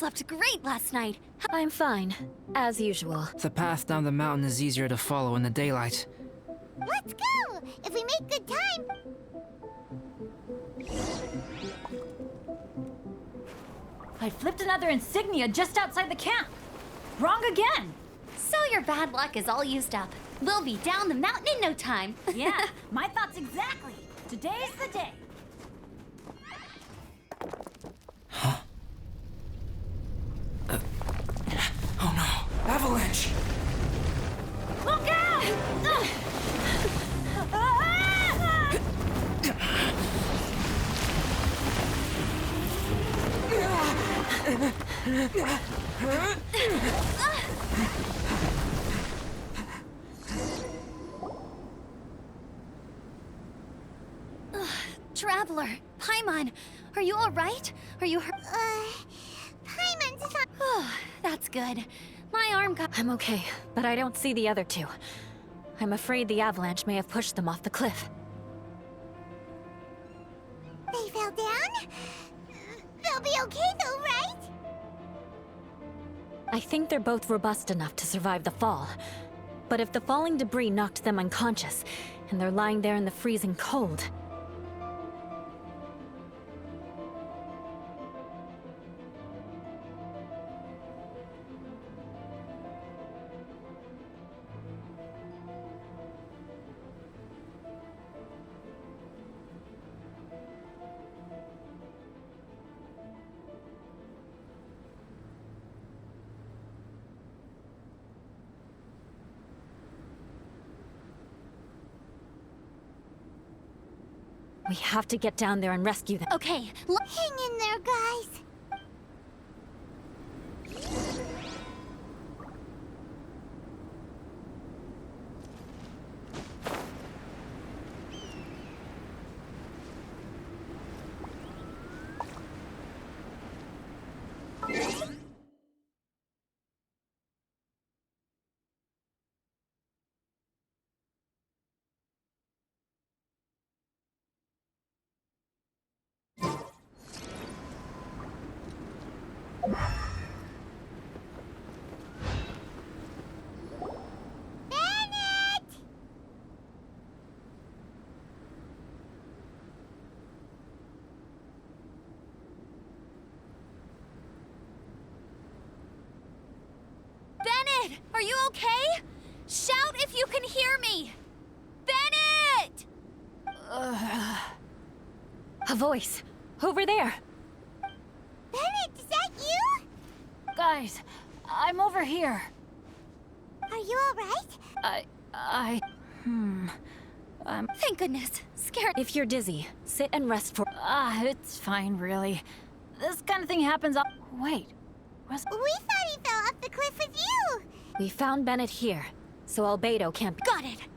slept great last night. I'm fine, as usual. The path down the mountain is easier to follow in the daylight. Let's go! If we make good time. I flipped another insignia just outside the camp. Wrong again. So your bad luck is all used up. We'll be down the mountain in no time. Yeah, my thoughts exactly. Today's the day. Oh no! Avalanche! Look out! Traveler, Paimon, are you all right? Are you hurt? Paimon's fine. Oh, that's good. My arm got... I'm okay, but I don't see the other two. I'm afraid the avalanche may have pushed them off the cliff. They fell down? They'll be okay though, right? I think they're both robust enough to survive the fall. But if the falling debris knocked them unconscious, and they're lying there in the freezing cold... We have to get down there and rescue them. Okay, Hang in there, guys. Bennett, are you okay? Shout if you can hear me! Bennett! A voice! Over there! Bennett, is that you? Guys, I'm over here. Are you alright? Thank goodness. Scared. If you're dizzy, sit and rest for... It's fine, really. This kind of thing happens all... Wait, was... We thought he fell off the cliff with you. We found Bennett here, so Albedo can't be... Got it.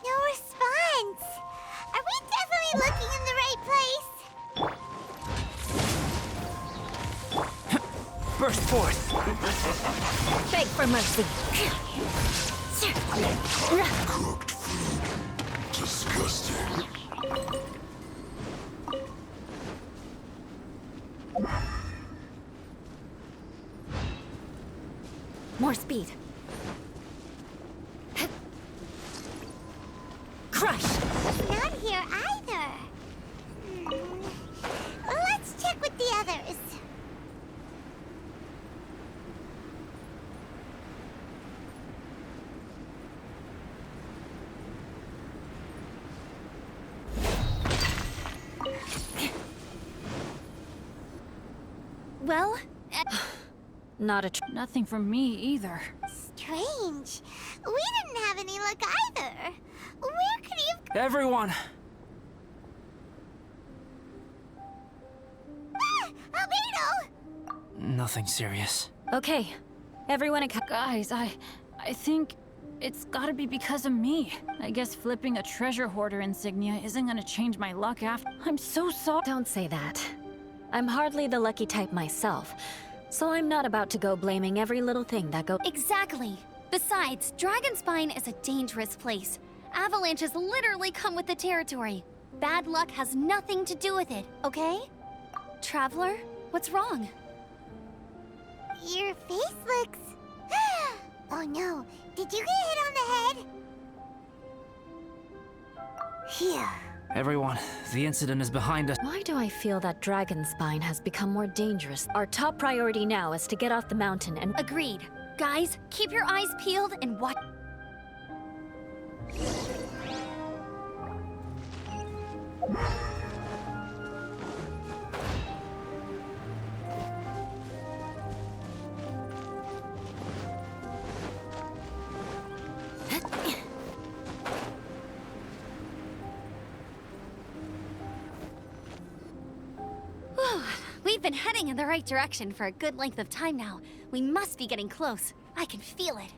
No response. Are we definitely looking in the right place? Burst forth! Beg for mercy! Cooked food. Disgusting. More speed. Crush! Not here either. Let's check with the others. Well, Not a Nothing from me either. Strange. We didn't have any luck either. Where could he have... Everyone! Ah! Albedo! Nothing serious. Okay. Everyone Guys, I think it's gotta be because of me. I guess flipping a treasure hoarder insignia isn't gonna change my luck after. I'm so sorry. Don't say that. I'm hardly the lucky type myself, so I'm not about to go blaming every little thing that goes. Exactly. Besides, Dragonspine is a dangerous place. Avalanches literally come with the territory. Bad luck has nothing to do with it, okay? Traveler, what's wrong? Your face looks... Oh no, did you get hit on the head? Here. Everyone, the incident is behind us. Why do I feel that Dragonspine has become more dangerous? Our top priority now is to get off the mountain and— Agreed. Guys, keep your eyes peeled and watch. We've been heading in the right direction for a good length of time now. We must be getting close. I can feel it.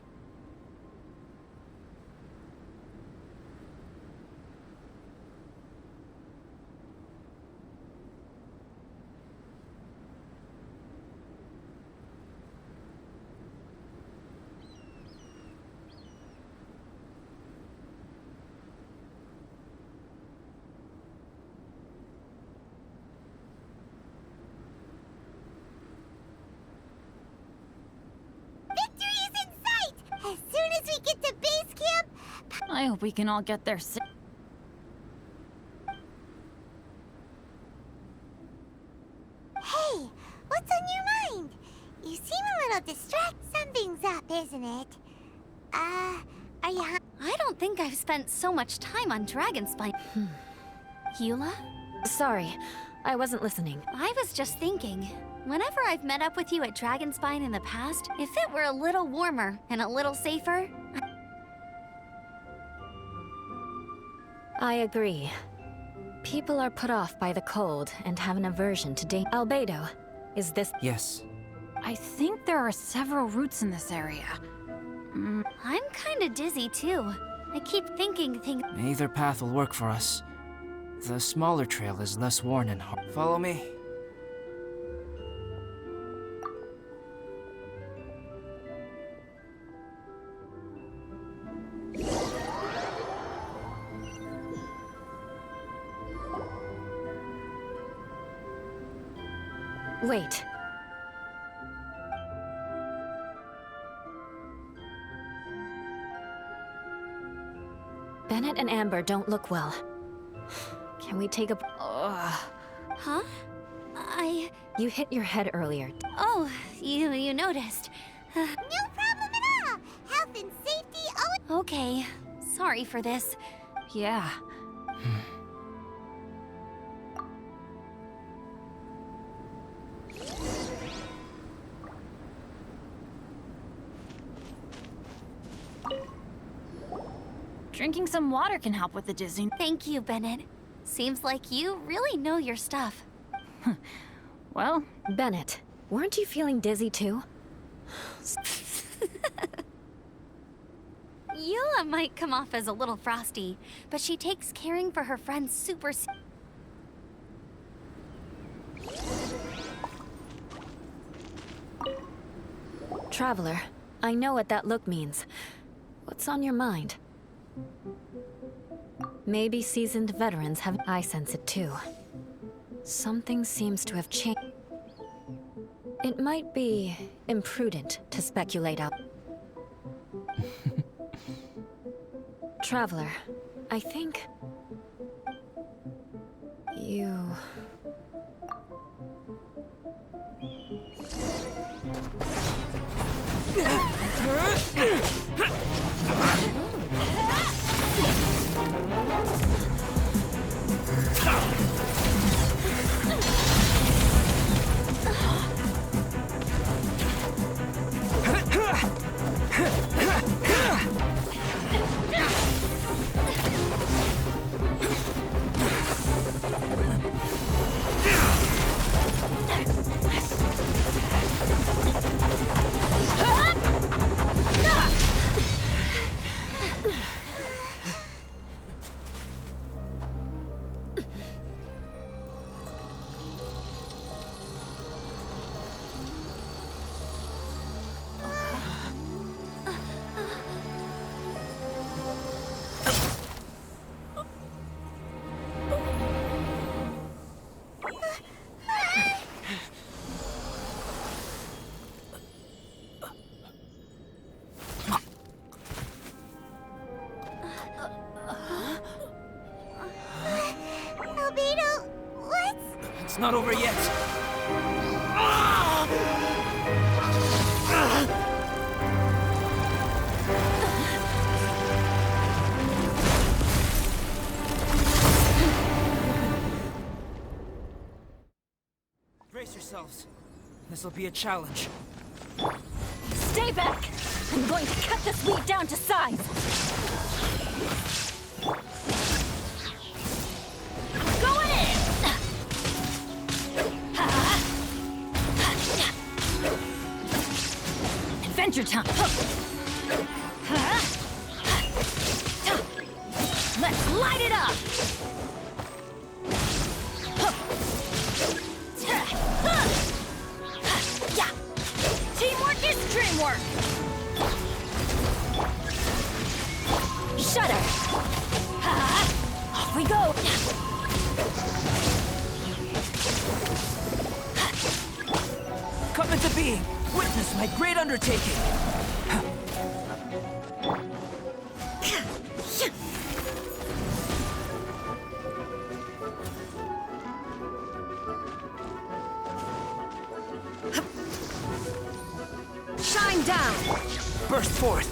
As soon as we get to base camp... I hope we can all get there Hey, what's on your mind? You seem a little distracted. Something's up, isn't it? Are you I don't think I've spent so much time on Dragonspine. Eula? Sorry, I wasn't listening. I was just thinking, whenever I've met up with you at Dragonspine in the past, if it were a little warmer and a little safer... I agree. People are put off by the cold and have an aversion to Albedo, is this— Yes. I think there are several routes in this area. I'm kinda dizzy too. I keep thinking things. Either path will work for us. The smaller trail is less worn and hard. Follow me. Wait. Bennett and Amber don't look well. Can we take a— Huh? You hit your head earlier. Oh, you noticed. No problem at all! Health and safety always... Okay. Sorry for this. Yeah. Drinking some water can help with the dizziness. Thank you, Bennett. Seems like you really know your stuff. Well, Bennett, weren't you feeling dizzy too? Eula might come off as a little frosty, but she takes caring for her friends super Traveler, I know what that look means. What's on your mind? Maybe seasoned veterans have— I sense it too. Something seems to have changed. It might be imprudent to speculate out. Traveler, I think... you... It's not over yet. Brace yourselves. This'll be a challenge. Stay back! I'm going to cut this wheat down to size! Going in! Adventure time! Let's light it up! Teamwork is dreamwork! Shudder! Off we go! Come into being! Witness my great undertaking! Shine down! Burst forth!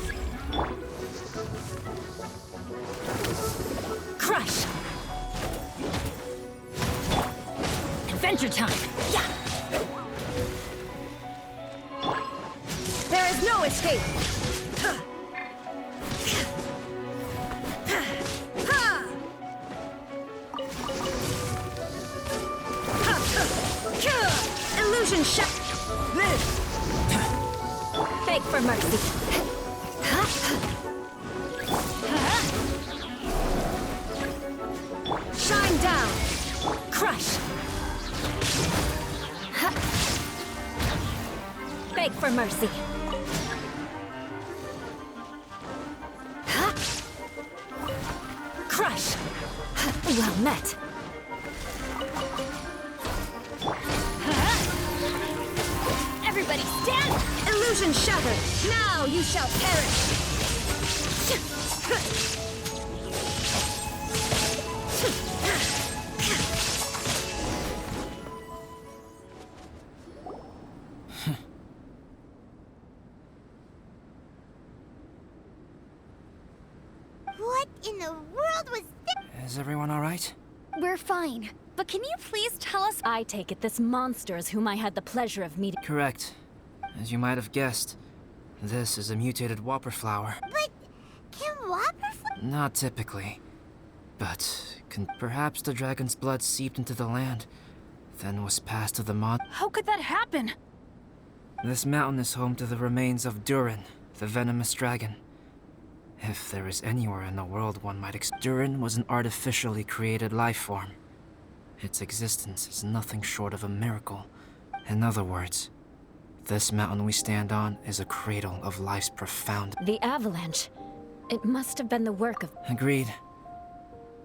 Crush! Adventure time! Yeah! There is no escape! Illusion shot! Live! Beg for mercy! Shine down! Crush! Beg for mercy! Crush! Well met! Everybody stand! Illusion shattered! Now you shall perish! What in the world was this? Is everyone alright? We're fine. But can you please tell us? I take it this monster is whom I had the pleasure of meeting. Correct. As you might have guessed, this is a mutated whopper flower. But can Whopper Not typically. But perhaps the dragon's blood seeped into the land, then was passed to the mod. How could that happen? This mountain is home to the remains of Durin, the venomous dragon. If there is anywhere in the world one might Durin was an artificially created life form. Its existence is nothing short of a miracle. In other words, this mountain we stand on is a cradle of life's profound... The avalanche. It must have been the work of... Agreed.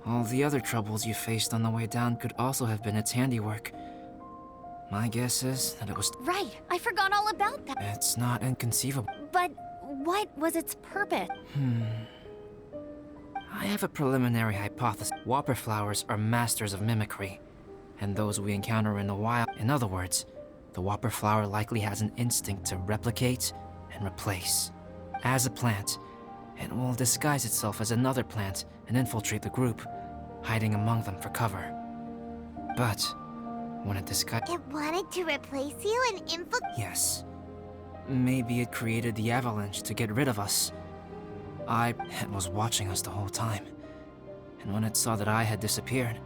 All the other troubles you faced on the way down could also have been its handiwork. My guess is that it was... Right, I forgot all about that. It's not inconceivable. But what was its purpose? I have a preliminary hypothesis. Whopper flowers are masters of mimicry, and those we encounter in the wild. In other words, the whopper flower likely has an instinct to replicate and replace. As a plant, it will disguise itself as another plant and infiltrate the group, hiding among them for cover. But when it It wanted to replace you and infiltrate. Yes. Maybe it created the avalanche to get rid of us. It was watching us the whole time. And when it saw that I had disappeared,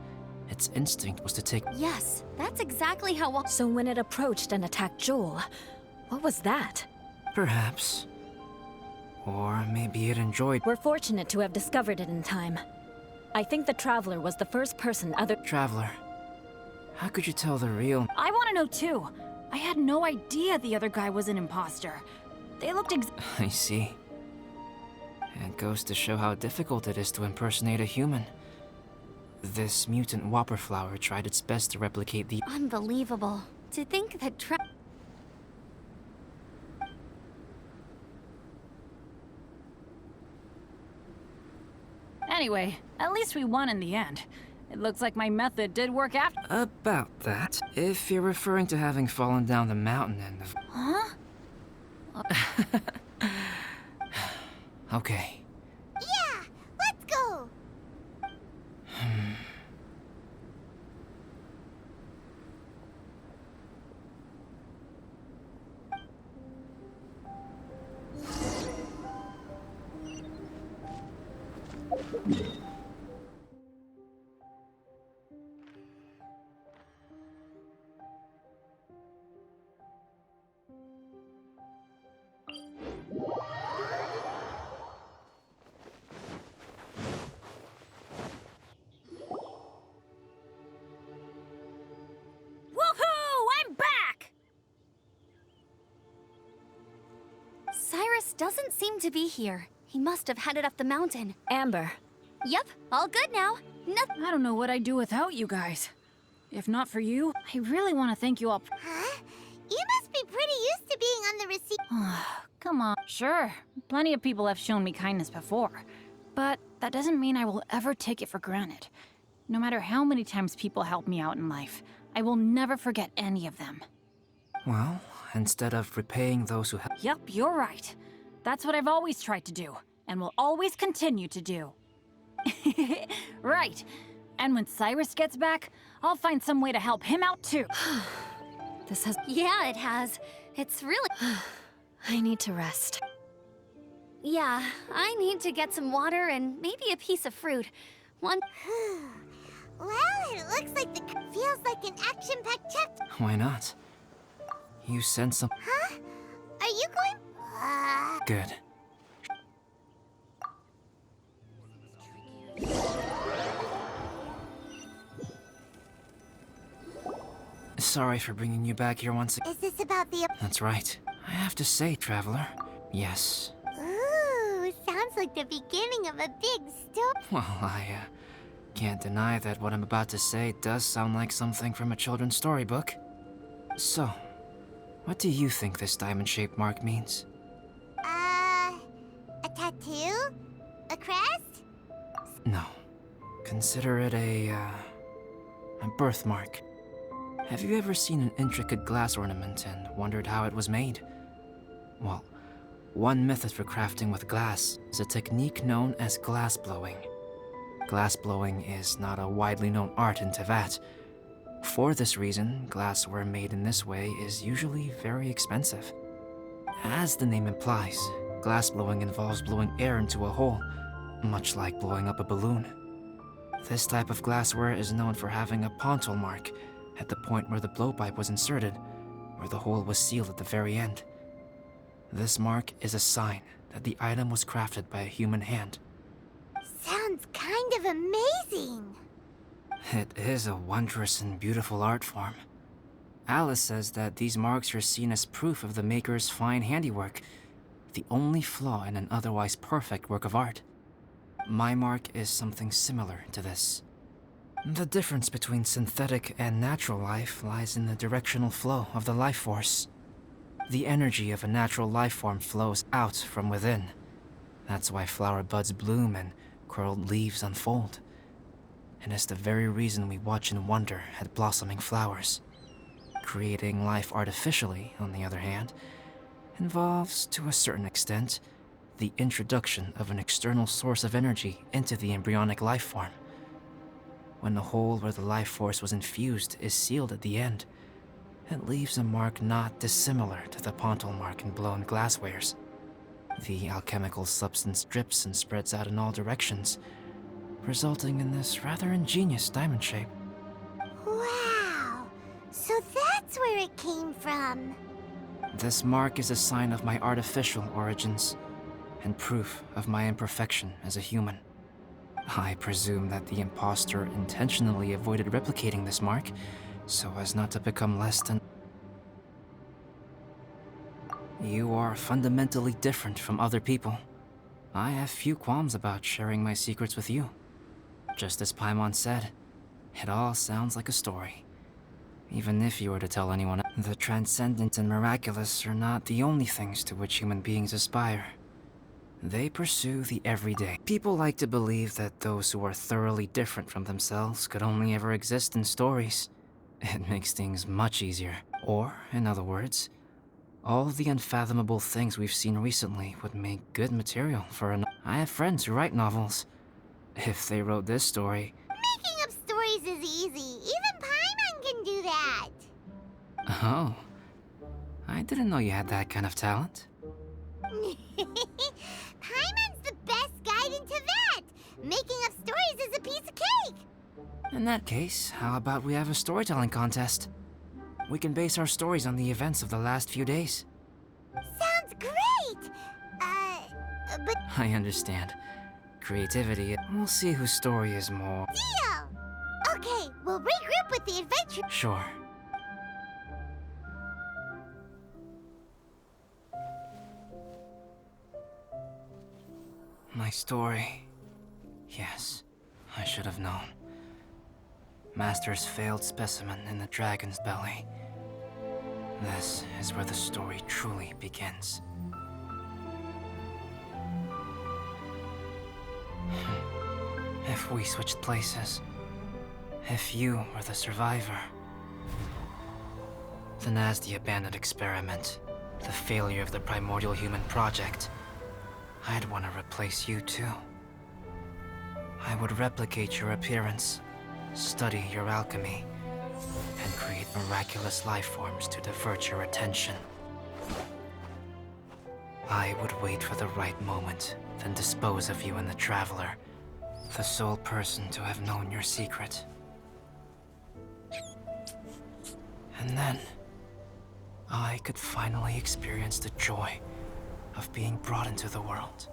its instinct was to take... Yes, that's exactly how... So when it approached and attacked Joel, what was that? Perhaps. Or maybe it enjoyed... We're fortunate to have discovered it in time. I think the Traveler was the first person other... Traveler. How could you tell the real... I want to know too. I had no idea the other guy was an imposter. They looked I see. It goes to show how difficult it is to impersonate a human. This mutant whopper flower tried its best to replicate the... Unbelievable. To think that Anyway, at least we won in the end. It looks like my method did work after. About that. If you're referring to having fallen down the mountain and the... Huh? Okay. Yeah, let's go. Woohoo! I'm back! Cyrus doesn't seem to be here. He must have headed up the mountain. Amber, Yep, all good now. Nothing. I don't know what I'd do without you guys. If not for you, I really want to thank you all. Huh? You must be pretty used to being on the receive. Come on. Sure, plenty of people have shown me kindness before. But that doesn't mean I will ever take it for granted. No matter how many times people help me out in life, I will never forget any of them. Well, instead of repaying those who help... Yep, you're right. That's what I've always tried to do, and will always continue to do. Right. And when Cyrus gets back, I'll find some way to help him out too. this has... Yeah, it has. It's really... I need to rest. Yeah, I need to get some water and maybe a piece of fruit. One... Well, it looks like feels like an action-packed chapter. Why not? You sense some... Huh? Are you going? Good. Sorry for bringing you back here once again. Is this about the? That's right. I have to say, Traveler, yes. Ooh, sounds like the beginning of a big story. Well, I can't deny that what I'm about to say does sound like something from a children's storybook. So, what do you think this diamond-shaped mark means? A tattoo? A crest? No. Consider it a birthmark. Have you ever seen an intricate glass ornament and wondered how it was made? Well, one method for crafting with glass is a technique known as glass blowing. Glass blowing is not a widely known art in Teyvat. For this reason, glassware made in this way is usually very expensive. As the name implies, glass blowing involves blowing air into a hole, much like blowing up a balloon. This type of glassware is known for having a pontal mark at the point where the blowpipe was inserted, where the hole was sealed at the very end. This mark is a sign that the item was crafted by a human hand. Sounds kind of amazing. It is a wondrous and beautiful art form. Alice says that these marks are seen as proof of the maker's fine handiwork, the only flaw in an otherwise perfect work of art. My mark is something similar to this. The difference between synthetic and natural life lies in the directional flow of the life force. The energy of a natural life form flows out from within. That's why flower buds bloom and curled leaves unfold. And it's the very reason we watch and wonder at blossoming flowers. Creating life artificially, on the other hand, involves, to a certain extent, the introduction of an external source of energy into the embryonic life form. When the hole where the life force was infused is sealed at the end, it leaves a mark not dissimilar to the pontal mark in blown glasswares. The alchemical substance drips and spreads out in all directions, resulting in this rather ingenious diamond shape. Wow. So that's where it came from. This mark is a sign of my artificial origins, and proof of my imperfection as a human. I presume that the impostor intentionally avoided replicating this mark, so as not to become less than... You are fundamentally different from other people. I have few qualms about sharing my secrets with you. Just as Paimon said, it all sounds like a story. Even if you were to tell anyone, the transcendent and miraculous are not the only things to which human beings aspire. They pursue the everyday. People like to believe that those who are thoroughly different from themselves could only ever exist in stories. It makes things much easier. Or, in other words, all the unfathomable things we've seen recently would make good material for a I have friends who write novels. If they wrote this story... Making up stories is easy. Even Paimon can do that. Oh. I didn't know you had that kind of talent. Paimon's the best guide into that. Making up stories is a piece of cake. In that case, how about we have a storytelling contest? We can base our stories on the events of the last few days. Sounds great. But I understand. Creativity, we'll see whose story is more... deal. Okay, we'll regroup with the adventure. Sure. My story. Yes, I should have known. Master's failed specimen in the dragon's belly. This is where the story truly begins. If we switched places, if you were the survivor, then as the abandoned experiment, the failure of the primordial human project, I'd want to replace you too. I would replicate your appearance, study your alchemy, and create miraculous life forms to divert your attention. I would wait for the right moment, then dispose of you in the Traveler, the sole person to have known your secret. And then, I could finally experience the joy of being brought into the world.